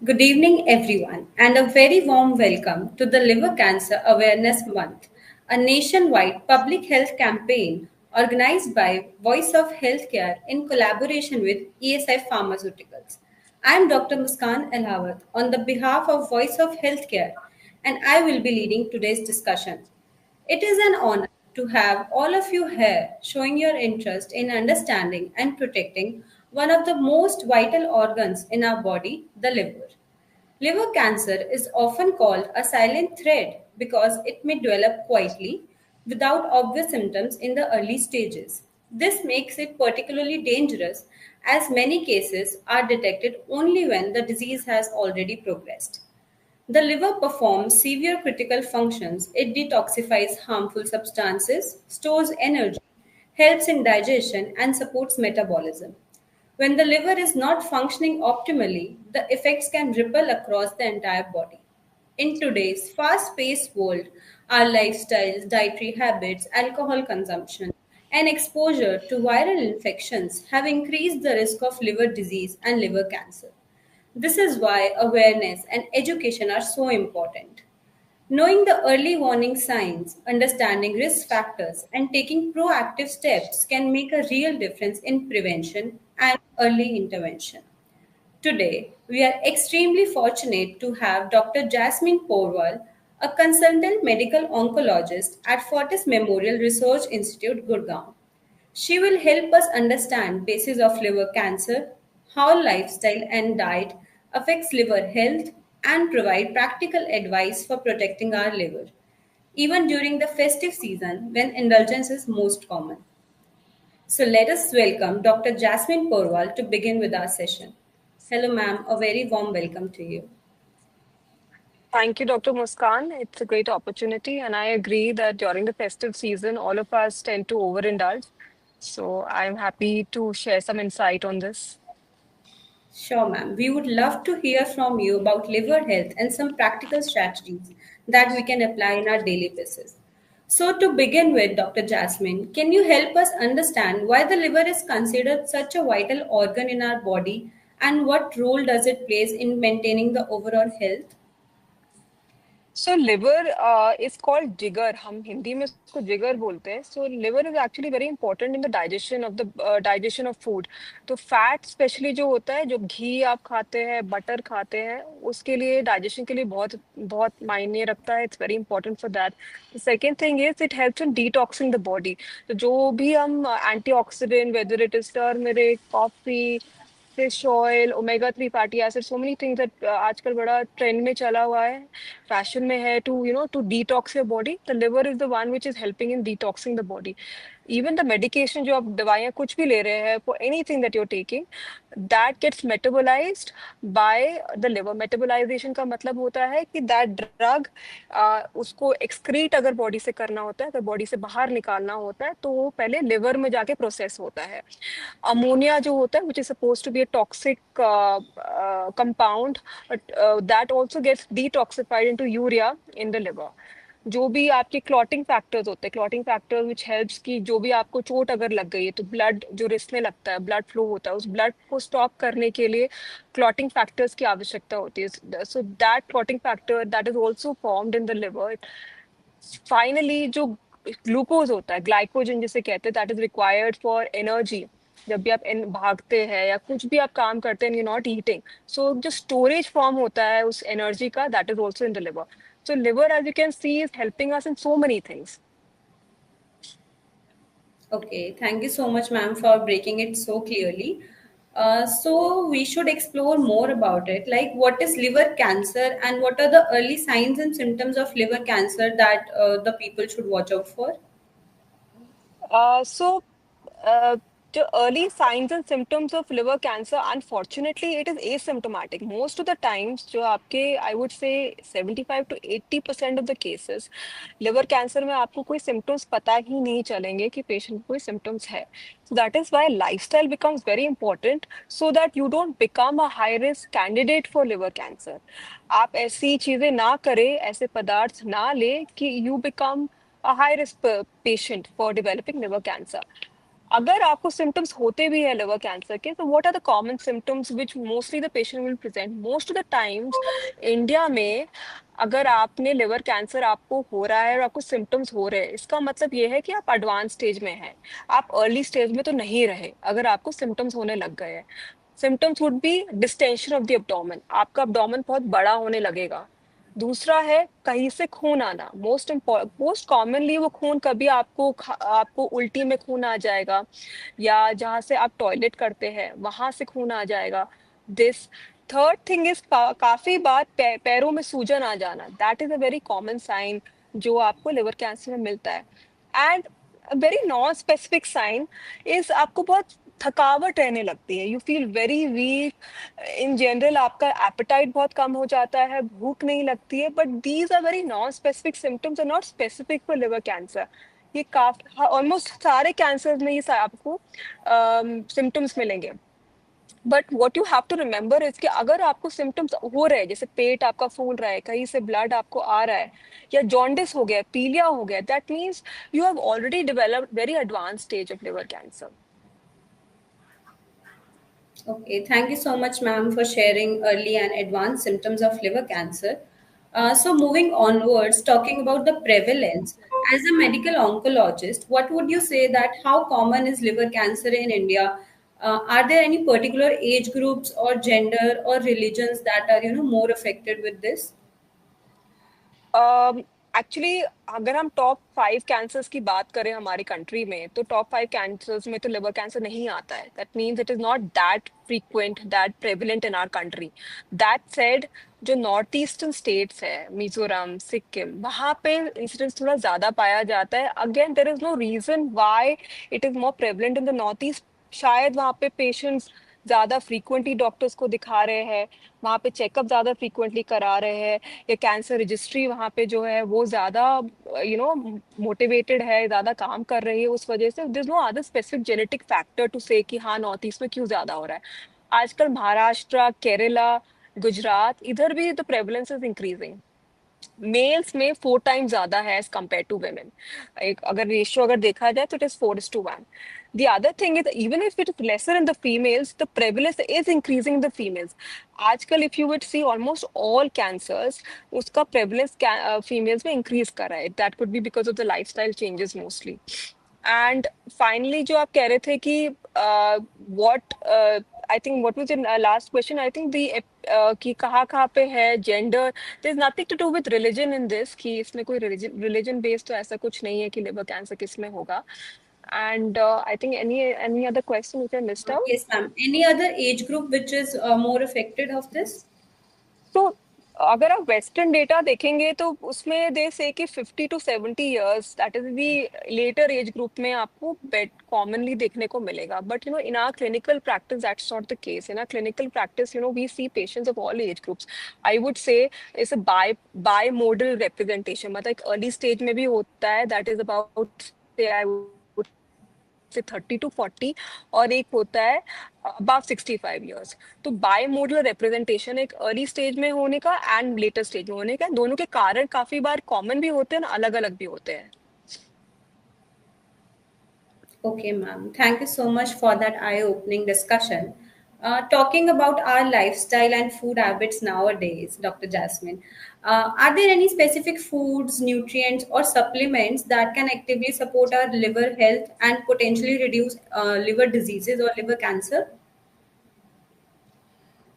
Good evening, everyone, and a very warm welcome to the Liver Cancer Awareness Month, a nationwide public health campaign organized by Voice of Healthcare in collaboration with ESI Pharmaceuticals. I am Dr. Muskan Elhawat on the behalf of Voice of Healthcare, and I will be leading today's discussion. It is an honor to have all of you here showing your interest in understanding and protecting one of the most vital organs in our body, the liver. Liver cancer is often called a silent threat because it may develop quietly without obvious symptoms in the early stages. This makes it particularly dangerous as many cases are detected only when the disease has already progressed. The liver performs severe critical functions. It detoxifies harmful substances, stores energy, helps in digestion, and supports metabolism. When the liver is not functioning optimally, the effects can ripple across the entire body. In today's fast paced world, our lifestyles, dietary habits, alcohol consumption, and exposure to viral infections have increased the risk of liver disease and liver cancer. This is why awareness and education are so important. Knowing the early warning signs, understanding risk factors, and taking proactive steps can make a real difference in prevention and early intervention. Today, we are extremely fortunate to have Dr. Jasmine Porwal, a consultant medical oncologist at Fortis Memorial Research Institute, Gurgaon. She will help us understand basis of liver cancer, how lifestyle and diet affects liver health, and provide practical advice for protecting our liver, even during the festive season when indulgence is most common. So let us welcome Dr. Jasmine Porwal to begin with our session. Hello, ma'am. A very warm welcome to you. Thank you, Dr. Muskan. It's a great opportunity, and I agree that during the festive season, all of us tend to overindulge. So I'm happy to share some insight on this. Sure, ma'am. We would love to hear from you about liver health and some practical strategies that we can apply in our daily basis. So, to begin with, Dr. Jasmine, can you help us understand why the liver is considered such a vital organ in our body and what role does it plays in maintaining the overall health? So liver is called jigar. हम हिंदी में उसको जिगर बोलते हैं. So liver is actually very important in the digestion of food. तो fat specially जो होता है, जो घी आप खाते हैं, butter खाते हैं, उसके लिए digestion के लिए बहुत बहुत मायने रखता है. It's very important for that. The second thing is it helps in detoxing the body. तो जो भी हम antioxidant, whether it is turmeric, coffee, fish oil, omega 3 fatty acids, so many things that आजकल बड़ा ट्रेंड में चला हुआ है, फैशन में है, to detox your body. The liver is the one which is helping in detoxing the body. Even the medication जो आप दवाइयाँ कुछ भी ले रहे हैं, for anything that you're taking, that gets metabolized by the liver. Metabolization का मतलब होता है कि that drug उसको excrete अगर बॉडी से करना होता है, अगर बॉडी से बाहर निकालना होता है, तो वो पहले लिवर में जाके प्रोसेस होता है. अमोनिया जो होता है, which is supposed to be a toxic compound, but that also gets detoxified into urea in the liver. जो भी आपके क्लॉटिंग फैक्टर्स होते हैं, क्लॉटिंग फैक्टर्स विच हेल्प्स कि जो भी आपको चोट अगर लग गई है तो ब्लड जो रिसने लगता है, ब्लड फ्लो होता है, उस ब्लड को स्टॉप करने के लिए क्लॉटिंग फैक्टर्स की आवश्यकता होती है. So that clotting factor that is also formed in the liver. Finally जो ग्लूकोज होता है, ग्लाइकोजन जिसे कहते हैं, that is required for energy. जब भी आप भागते हैं या कुछ भी आप काम करते हैं, यू नॉट ईटिंग, सो जो स्टोरेज फॉर्म होता है उस एनर्जी का, that is also in the liver. So liver, as you can see, is helping us in so many things. Okay, thank you so much, ma'am, for breaking it so clearly. So we should explore more about it. Like, what is liver cancer, and what are the early signs and symptoms of liver cancer that the people should watch out for? So the early signs and symptoms of liver cancer, unfortunately, it is asymptomatic. Most of the times, जो आपके, I would say 75 to 80% of the cases, liver cancer में आपको कोई symptoms पता ही नहीं चलेंगे कि patient को कोई symptoms है. So that is why lifestyle becomes very important so that you don't become a high risk candidate for liver cancer. आप ऐसी चीजें ना करें, ऐसे पदार्थ ना ले कि you become a high risk patient for developing liver cancer. अगर आपको सिम्टम्स होते भी है लिवर कैंसर के, तो what are the common symptoms which mostly the patient will present most of the times India में? अगर आपने लिवर कैंसर आपको हो रहा है और आपको सिम्टम्स हो रहे हैं, इसका मतलब ये है कि आप एडवांस स्टेज में हैं, आप अर्ली स्टेज में तो नहीं रहे अगर आपको सिम्टम्स होने लग गए हैं। Symptoms would be distension of the abdomen, आपका एब्डोमेन बहुत बड़ा होने लगेगा। दूसरा है कहीं से खून आना, मोस्ट कॉमनली वो खून कभी आपको उल्टी में खून आ जाएगा, या जहाँ से आप टॉयलेट करते हैं वहां से खून आ जाएगा। दिस थर्ड थिंग इज काफी बार पैरों में सूजन आ जाना, that is a very common sign जो आपको लिवर कैंसर में मिलता है। And very non specific sign is आपको बहुत थकावट रहने लगती है, you feel very weak, in general आपका एपेटाइट बहुत कम हो जाता है, भूख नहीं लगती है, but these are very non specific symptoms, are not specific for liver cancer. ये काफी ऑलमोस्ट सारे कैंसर में ये आपको सिम्टम्स मिलेंगे। But what you have to remember is कि अगर आपको सिम्टम्स हो रहे हैं, जैसे पेट आपका फूल रहा है, कहीं से ब्लड आपको आ रहा है, या जॉन्डिस हो गया, पीलिया हो गया, that means you have already developed very advance stage of liver cancer. Okay, thank you so much, ma'am, for sharing early and advanced symptoms of liver cancer. So, moving onwards, talking about the prevalence, as a medical oncologist, what would you say that how common is liver cancer in India? Are there any particular age groups or gender or religions that are more affected with this? Actually अगर हम top 5 cancers की बात करें हमारी country में, तो top 5 cancers में तो लिवर कैंसर नहीं आता है। That means it is not that frequent, that prevalent in our country. That said, जो नॉर्थ ईस्टर्न स्टेट्स है, मिजोरम, सिक्किम, वहां पे इंसिडेंस थोड़ा ज्यादा पाया जाता है। Again there is no reason why it is more prevalent in the north east. शायद वहां पे पेशेंट्स ज्यादा फ्रीक्वेंटली डॉक्टर्स को दिखा रहे हैं, वहां पे चेकअप ज्यादा फ्रीक्वेंटली करा रहे हैं, या कैंसर रजिस्ट्री वहाँ पे जो है वो ज्यादा मोटिवेटेड है, ज्यादा काम कर रही है, उस वजह से there is no other specific genetic factor to say कि हाँ नॉर्थ ईस्ट में क्यों ज्यादा हो रहा है। आजकल महाराष्ट्र, केरला, गुजरात, इधर भी the prevalence is increasing. Males में 4 टाइम्स ज्यादा है एज कम्पेयर टू वेमेन। एक अगर रेशियो अगर देखा जाए तो it is 4:1। The other thing is, even if it is lesser in the females, the prevalence is increasing in the females. आजकल if you would see almost all cancers, उसका prevalence females में increase कर रहा है। That could be because of the lifestyle changes mostly. And finally जो आप कह रहे थे कि what I think what was your last question? I think the कि कहाँ पे है gender, there is nothing to do with religion in this, कि इसमें कोई religion based तो ऐसा कुछ नहीं है कि liver cancer किस में होगा। And I think any other question which I missed out? Yes, ma'am. Any other age group which is more affected of this? तो अगर आप वेस्टर्न डेटा देखेंगे तो उसमें दे से कि 50 to 70 years, that is the later age group में आपको बेड कॉमनली देखने को मिलेगा। But in our clinical practice that's not the case. In our clinical practice we see patients of all age groups. I would say it's a bimodal representation, मतलब एक early stage में भी होता है, that is about I से 30 to 40, और एक होता है अबाव 65 years। तो बाय मोडल रिप्रेजेंटेशन एक अर्ली स्टेज में होने का एंड लेटर स्टेज में होने का, दोनों के कारण काफी बार कॉमन भी होते हैं और अलग अलग भी होते हैं। Okay, ma'am. Thank you so much for that eye-opening discussion. Talking about our lifestyle and food habits nowadays, Dr. Jasmine, are there any specific foods, nutrients, or supplements that can actively support our liver health and potentially reduce liver diseases or liver cancer?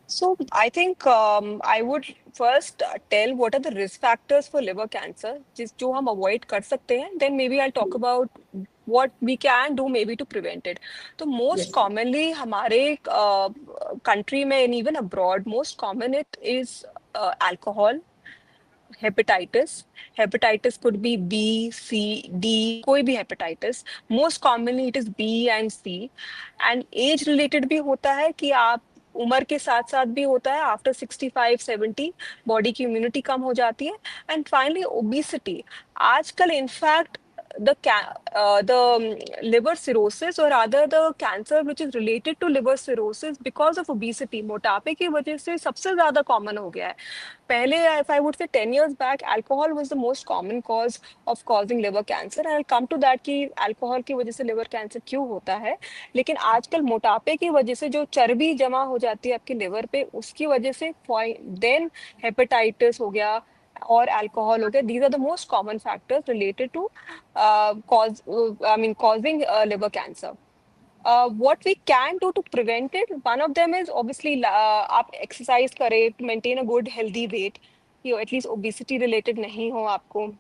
So I think I would first tell what are the risk factors for liver cancer, जो हम avoid कर सकते हैं, then maybe I'll talk about what we can do maybe to prevent it. तो most Yes, ma'am. commonly हमारे country में and even abroad, most common it is alcohol, hepatitis. Hepatitis could be B, C, D, कोई भी hepatitis. Most commonly it is B and C. And age related भी होता है कि आप उम्र के साथ साथ भी होता है, आफ्टर 65-70 बॉडी की इम्यूनिटी कम हो जाती है। And finally obesity. आजकल in fact liver cirrhosis or rather the cancer which is related to liver cirrhosis because of obesity, मोटापे की वजह से सबसे ज्यादा कॉमन हो गया है. पहले, if I would say 10 years back, alcohol was the most common cause of causing liver cancer. And I'll come to that कि alcohol की वजह से liver cancer क्यों होता है. लेकिन आजकल मोटापे की वजह से जो चर्बी जमा हो जाती है आपकी लिवर पे, उसकी वजह से then hepatitis हो गया और alcohol हो गया. These are the most common factors related to causing liver cancer. What we can do to prevent it, one of them is obviously आप exercise करें to maintain a good healthy weight, कि at least obesity related नहीं हो आपको.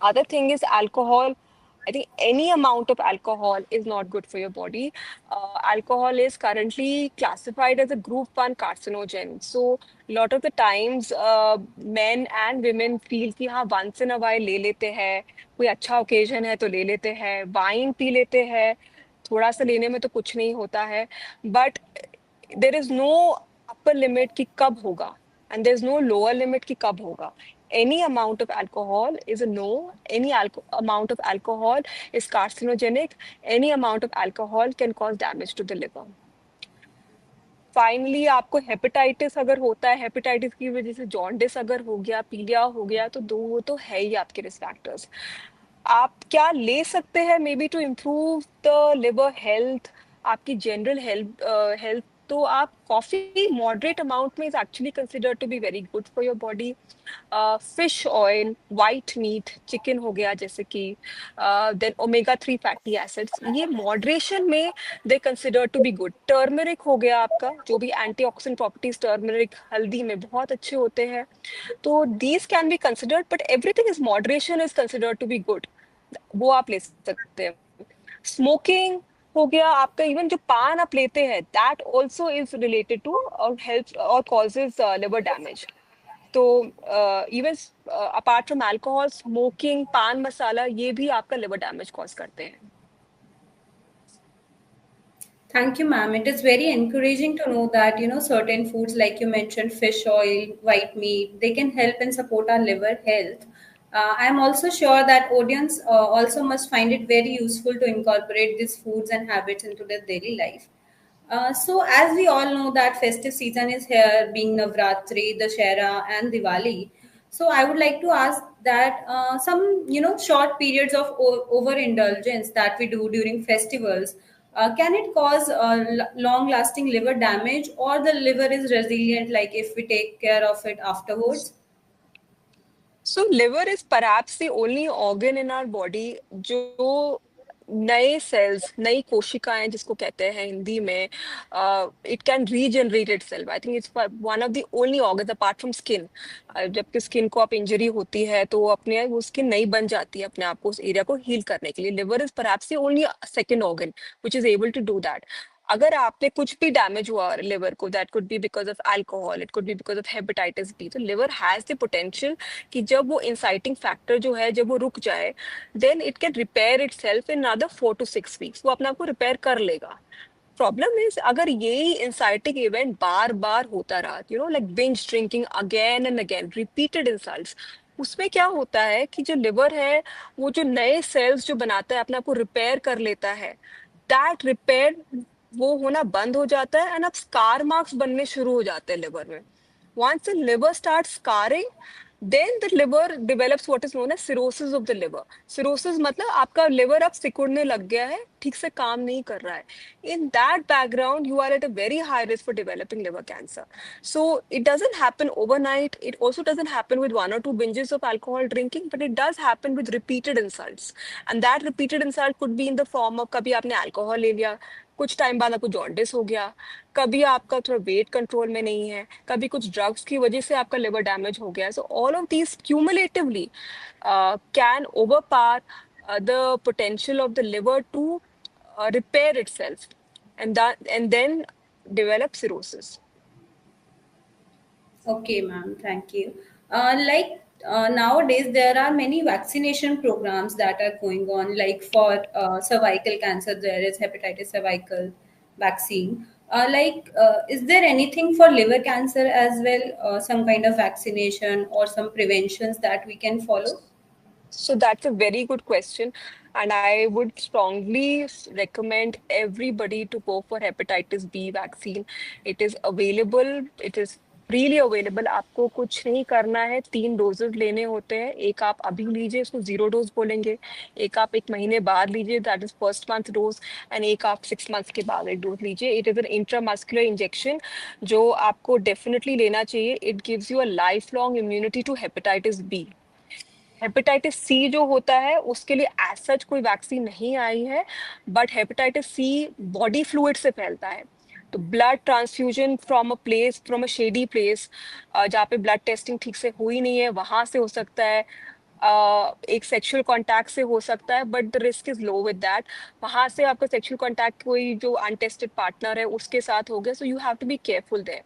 Other thing is alcohol. I think any amount of alcohol is not good for your body. Alcohol is currently classified as a group 1 carcinogen. So lot of the times men and women feel कि हाँ once in a while ले लेते हैं, कोई अच्छा occasion है तो ले लेते हैं, wine पी लेते हैं, थोड़ा सा लेने में तो कुछ नहीं होता है. But there is no upper limit कि कब होगा and there is no lower limit कि कब होगा. Any amount of alcohol is a no. Any amount of alcohol is carcinogenic. Any amount of alcohol can cause damage to the liver. Finally आपको hepatitis अगर होता है, hepatitis की वजह से जॉन्डिस अगर हो गया, पीलिया हो गया, तो वो तो है ही आपके रिस्क फैक्टर्स. आप क्या ले सकते हैं may be to improve the liver health, आपकी जनरल हेल्थ. तो आप कॉफी मॉडरेट अमाउंट में is actually considered to be very good for your body. Fish oil, white meat, chicken हो गया जैसे कि, देन ओमेगा 3 फैटी एसिड्स, ये moderation में they consider to be good. Turmeric हो गया आपका, जो भी एंटीऑक्सीडेंट प्रॉपर्टीज टर्मरिक, हल्दी में बहुत अच्छे होते हैं. तो these can be considered, but everything is moderation is considered to be good. वो आप ले सकते हैं. स्मोकिंग हो गया आपका, इवन जो पान आप लेते हैं, that also is related to और हेल्प और कॉजेज लिवर डैमेज. तो even apart from alcohol, smoking, paan masala, ये भी आपका लिवर डैमेज कॉज करते हैं. Thank you, ma'am. It is very encouraging to know that, certain foods, like you mentioned, fish oil, white meat, they can help and support our liver health. I'm also sure that audience also must find it very useful to incorporate these foods and habits into their daily life. So, as we all know that festive season is here, being Navratri, Dashera, and Diwali. So, I would like to ask that some, short periods of overindulgence that we do during festivals, can it cause long-lasting liver damage, or the liver is resilient, like if we take care of it afterwards? So liver is perhaps the only organ in our body जो नए sales, नई कोशिकाएं जिसको कहते हैं हिंदी में, it can regenerate itself. I think it's one of the only organ apart from skin. जबकि skin को आप इंजरी होती है तो अपने वो स्किन नई बन जाती है अपने आप को उस एरिया को हील करने के लिए. Liver is perhaps the only second organ which is able to do that. अगर आपने कुछ भी डैमेज हुआ लिवर को, that could be because of alcohol, it could be because of hepatitis B, तो लिवर हैज द पोटेंशियल कि जब वो इंसाइटिंग फैक्टर जो है जब वो रुक जाए, then it can repair itself in another 4 to 6 weeks. वो अपने आप को रिपेयर कर लेगा. प्रॉब्लम इज अगर यही इंसाइटिक इवेंट बार बार होता रहा, like binge drinking again and again, repeated insults, उसमें क्या होता है कि जो लिवर है वो जो नए सेल्स जो बनाता है अपने आप को रिपेयर कर लेता है, दैट रिपेयर वो होना बंद हो जाता है एंड अब स्कार मार्क्स बनने शुरू हो जाते हैं लिवर में. Once the liver starts scarring, then the liver develops what is known as cirrhosis of the liver. Cirrhosis मतलब आपका liver अब सिकुड़ने लग गया है, ठीक से काम नहीं कर रहा है. In that background, you are at a very high risk for developing liver cancer. So it doesn't happen overnight. It also doesn't happen with 1 or 2 binges of alcohol drinking, but it does happen with repeated insults. And that repeated insult could be in the form of कभी आपने alcohol ले लिया, कुछ time बाद आपको jaundice हो गया, कभी आपका थोड़ा वेट कंट्रोल में नहीं है, कभी कुछ ड्रग्स की वजह से आपका लिवर डैमेज हो गया. So all of these cumulatively can overpower the potential of the liver to repair itself and then develop cirrhosis. Okay, ma'am. Thank you. Nowadays, there are many vaccination programs that are going on. Like for cervical cancer, there is hepatitis cervical vaccine. Is there anything for liver cancer as well? Some kind of vaccination or some preventions that we can follow? So that's a very good question. And I would strongly recommend everybody to go for hepatitis B vaccine. It is available. It is freely available. आपको कुछ नहीं करना है, 3 doses लेने होते हैं. एक आप अभी लीजिए, इसको 0 डोज बोलेंगे. एक आप 1 महीने बाद लीजिए, that is first month dose. And एक आप 6 मंथ्स के बाद एक डोज लीजिए. It is an intramuscular injection जो आपको डेफिनेटली लेना चाहिए. It gives you a life long immunity to hepatitis B. Hepatitis C जो होता है उसके लिए एज सच कोई वैक्सीन नहीं आई है, but hepatitis C body fluid से फैलता है. तो blood transfusion from a shady place, जहाँ पे ब्लड टेस्टिंग ठीक से हुई नहीं है, वहां से हो सकता है. एक सेक्सुअल कांटेक्ट से हो सकता है, but the risk is low with that. वहां से आपका सेक्सुअल कांटेक्ट कोई जो अनटेस्टेड पार्टनर है उसके साथ हो गया, so you have to be careful there.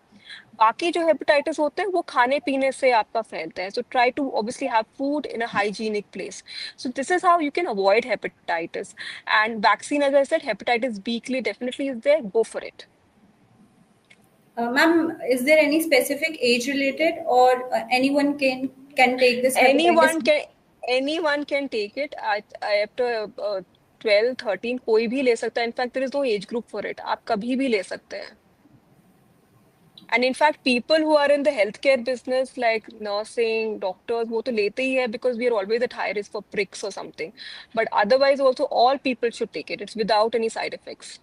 बाकी जो हेपेटाइटिस होते हैं वो खाने पीने से आपका फैलता है. So try to obviously have food in a hygienic place. So this is how you can avoid hepatitis. And vaccine, as I said, hepatitis B के लिए definitely is there. Go for it. Ma'am, is there any specific age related, or anyone can take this hepatitis anyone B? can anyone can take it after 12 13. कोई भी ले सकता है. In fact there is no age group for it. आप कभी भी ले सकते हैं. And in fact, people who are in the healthcare business, like nursing, doctors, वो तो लेते ही है because we are always at high risk for pricks or something. But otherwise, also all people should take it. It's without any side effects.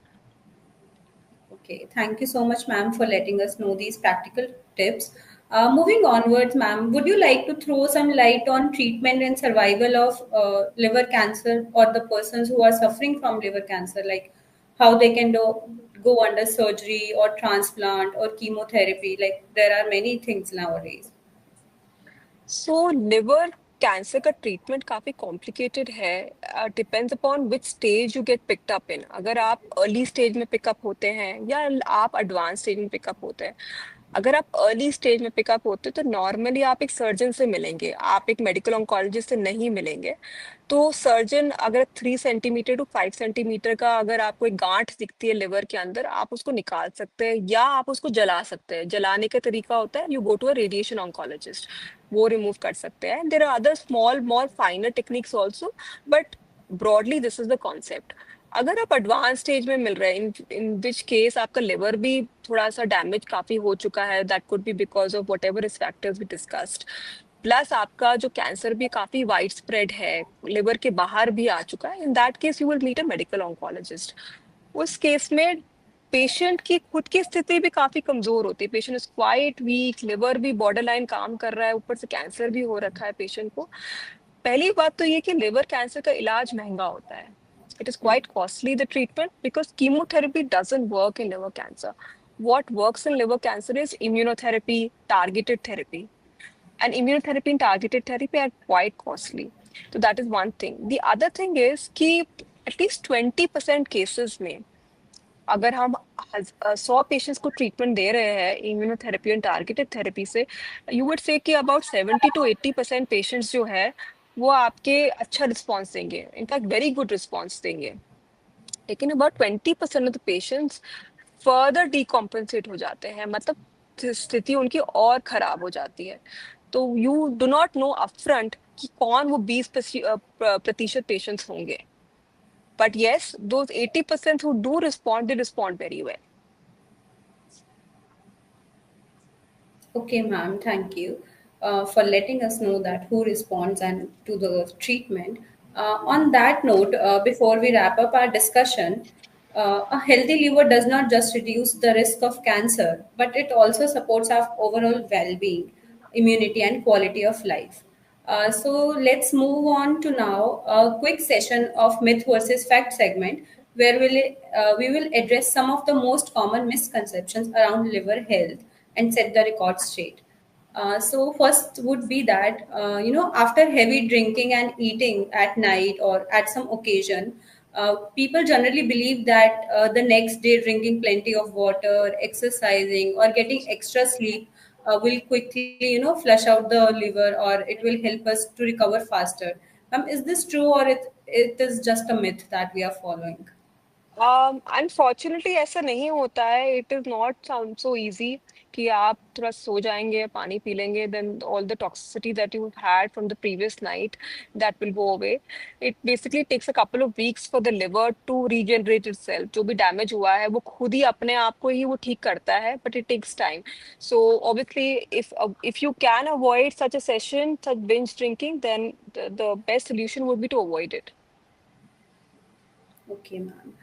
Okay, thank you so much, ma'am, for letting us know these practical tips. Moving onwards, ma'am, would you like to throw some light on treatment and survival of liver cancer, or the persons who are suffering from liver cancer, like how they can go under surgery or transplant or chemotherapy? Like there are many things nowadays. So liver cancer का treatment काफी complicated है. Depends upon which stage you get picked up in. अगर आप early stage में pickup होते हैं या आप एडवांस स्टेज में पिकअप होते हैं. अगर आप अर्ली स्टेज में पिकअप होते हैं तो नॉर्मली आप एक सर्जन से मिलेंगे, आप एक मेडिकल ऑन्कोलॉजिस्ट से नहीं मिलेंगे. तो सर्जन अगर 3 सेंटीमीटर टू 5 सेंटीमीटर का अगर आपको एक गांठ दिखती है लिवर के अंदर, आप उसको निकाल सकते हैं या आप उसको जला सकते हैं. जलाने का तरीका होता है you go to a radiation oncologist, वो रिमूव कर सकते हैं. There are other small more finer techniques also, but broadly this is the concept. अगर आप एडवांस स्टेज में मिल रहे हैं, इन विच केस आपका लिवर भी थोड़ा सा डैमेज काफी हो चुका है, that could be because of whatever is factors we discussed, plus आपका जो कैंसर भी काफी वाइड स्प्रेड है, लिवर के बाहर भी आ चुका है, in that case you will meet a medical oncologist. उस केस में पेशेंट की खुद की स्थिति भी काफी कमजोर होती है. Patient is quite weak, liver भी बॉर्डर लाइन काम कर रहा है, ऊपर से कैंसर भी हो रखा है पेशेंट को. पहली बात तो ये कि लिवर कैंसर का इलाज महंगा होता है. It is quite costly, the treatment, because chemotherapy doesn't work in liver cancer. What works in liver cancer is immunotherapy, targeted therapy. And immunotherapy and targeted therapy are quite costly. So that is one thing. The other thing is कि at least 20% cases में अगर हम 100 patients को treatment दे रहे हैं immunotherapy and targeted therapy से, you would say कि about 70 to 80% patients जो है वो आपके अच्छा रिस्पॉन्स देंगे, इनफैक्ट वेरी गुड रिस्पॉन्स देंगे. लेकिन about 20% of the patients further decompensate हो जाते हैं, मतलब स्थिति उनकी और खराब हो जाती है. तो you do not know upfront कि कौन वो 20% पेशेंट्स होंगे. But yes, those 80% who do respond, they respond very well. Okay, ma'am, thank you for letting us know that who responds and to the treatment. On that note, before we wrap up our discussion, a healthy liver does not just reduce the risk of cancer, but it also supports our overall well-being, immunity, and quality of life. So let's move on to now a quick session of myth versus fact segment, where we will address some of the most common misconceptions around liver health and set the record straight. So first would be that after heavy drinking and eating at night or at some occasion, people generally believe that the next day drinking plenty of water, exercising, or getting extra sleep will quickly flush out the liver, or it will help us to recover faster. Is this true, or it is just a myth that we are following? Unfortunately ऐसा नहीं होता है. It is not sound so easy कि आप थोड़ा सो जाएंगे, पानी पी लेंगे, then all the toxicity that you had from the previous night that will go away. It basically takes a couple of weeks for the liver to regenerate itself. जो भी डैमेज हुआ है वो खुद ही अपने आप को ही वो ठीक करता है, but it takes time. So obviously if you can avoid such a session, such binge drinking, then the best solution would be to avoid it. Okay, ma'am.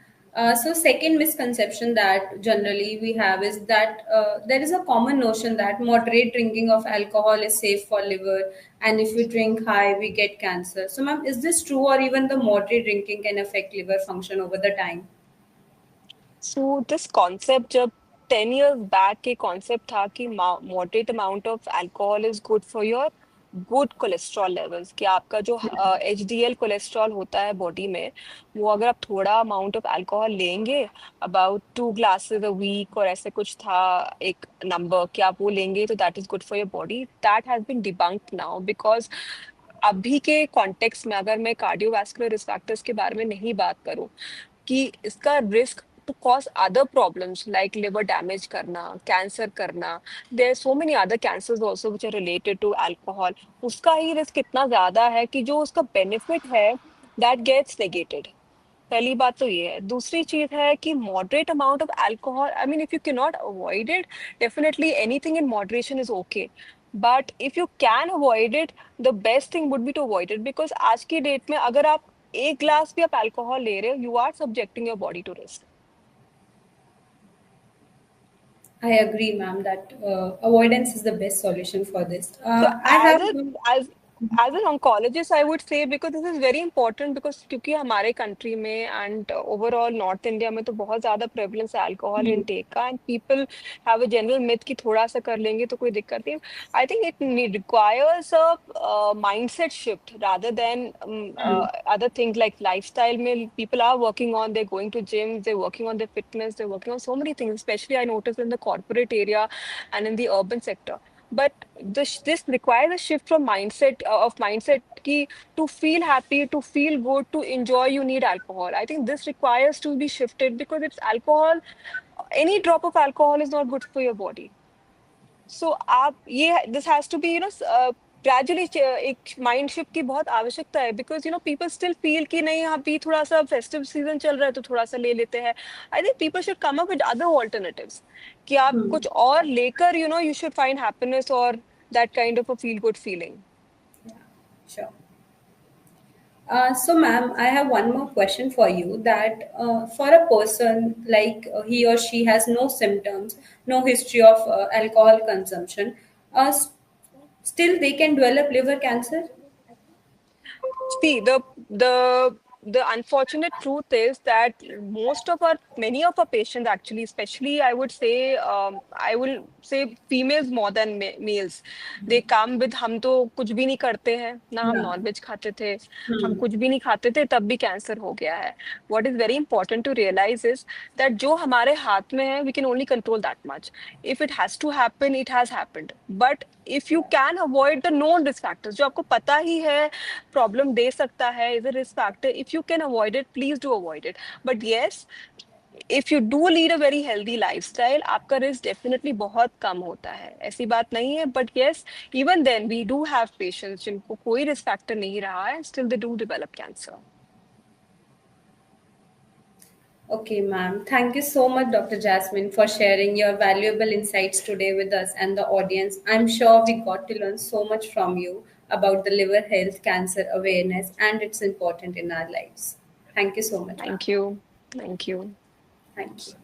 So second misconception that generally we have is that there is a common notion that moderate drinking of alcohol is safe for liver, and if we drink high, we get cancer. So, ma'am, is this true, or even the moderate drinking can affect liver function over the time? So this concept जब 10 years back के concept था कि moderate amount of alcohol is good for your good cholesterol levels, कि आपका जो HDL cholesterol होता है body में, वो अगर आप थोड़ा amount of alcohol लेंगे, about 2 glasses a week और ऐसे कुछ था एक number कि आप वो लेंगे तो that is good for your body. That has been debunked now because अभी के कॉन्टेक्स्ट में अगर मैं कार्डियोवास्कुलर रिस्क फैक्टर्स के बारे में नहीं बात करूं कि इसका risk to cause other problems like liver damage करना, कैंसर करना, there so many other cancers also which are related to alcohol, उसका ही रिस्क इतना ज्यादा है कि जो उसका बेनिफिट है दैट गेट्स नेगेटेड. पहली बात तो ये है. दूसरी चीज है कि moderate amount of alcohol, I mean if you can not avoid it, definitely anything in moderation is okay, but if you can avoid it, the best thing would be to avoid it. Because आज की date में अगर आप एक glass भी आप alcohol ले रहे हो, you are subjecting your body to risk. I agree, ma'am, that avoidance is the best solution for this. So I have. as an oncologist, I would say, because this is very important, because क्योंकि हमारे country में and overall North India में तो बहुत ज़्यादा prevalence है alcohol intake का, and people have a general myth कि थोड़ा सा कर लेंगे तो कोई दिक्कत नहीं. I think it requires a mindset shift rather than other things like lifestyle में people are working on, they're going to gyms, they're working on their fitness, they're working on so many things, especially I noticed in the corporate area and in the urban sector. But this requires a shift from mindset ki to feel happy, to feel good, to enjoy, you need alcohol. I think this requires to be shifted because it's alcohol. Any drop of alcohol is not good for your body. So आप ये this has to be gradually एक mind shift की बहुत आवश्यकता है, because people still feel कि नहीं अभी थोड़ा सा फेस्टिव सीजन चल रहा है तो थोड़ा सा ले लेते हैं. I think people should come up with other alternatives कि आप कुछ और लेकर यू शुड फाइंड हैप्पीनेस और that kind of a feel good feeling. Sure. So, ma'am, I have one more question for you. That for a person like he or she has no symptoms, no history of alcohol consumption, still they can develop liver cancer? See, the unfortunate truth is that many of our patients actually, especially I will say females more than males, they come with हम तो कुछ भी नहीं करते हैं ना, हम Yeah. Nonveg खाते थे, हम कुछ भी नहीं खाते थे तब भी कैंसर हो गया है. What is very important to realize is that जो हमारे हाथ में है, we can only control that much. If it has to happen, it has happened. But if you can avoid the known risk factors, जो आपको पता ही है problem दे सकता है, is a risk factor, if you can avoid it, please do avoid it. But yes, if you do lead a very healthy lifestyle, आपका risk definitely बहुत कम होता है, ऐसी बात नहीं है. But yes, even then we do have patients जिनको कोई रिस्क फैक्टर नहीं रहा है, still they do develop cancer. Okay, ma'am. Thank you so much, Dr. Jasmine, for sharing your valuable insights today with us and the audience. I'm sure we got to learn so much from you about the liver health, cancer awareness, and it's important in our lives. Thank you so much, ma'am. Thank you. Thank you. Thank you.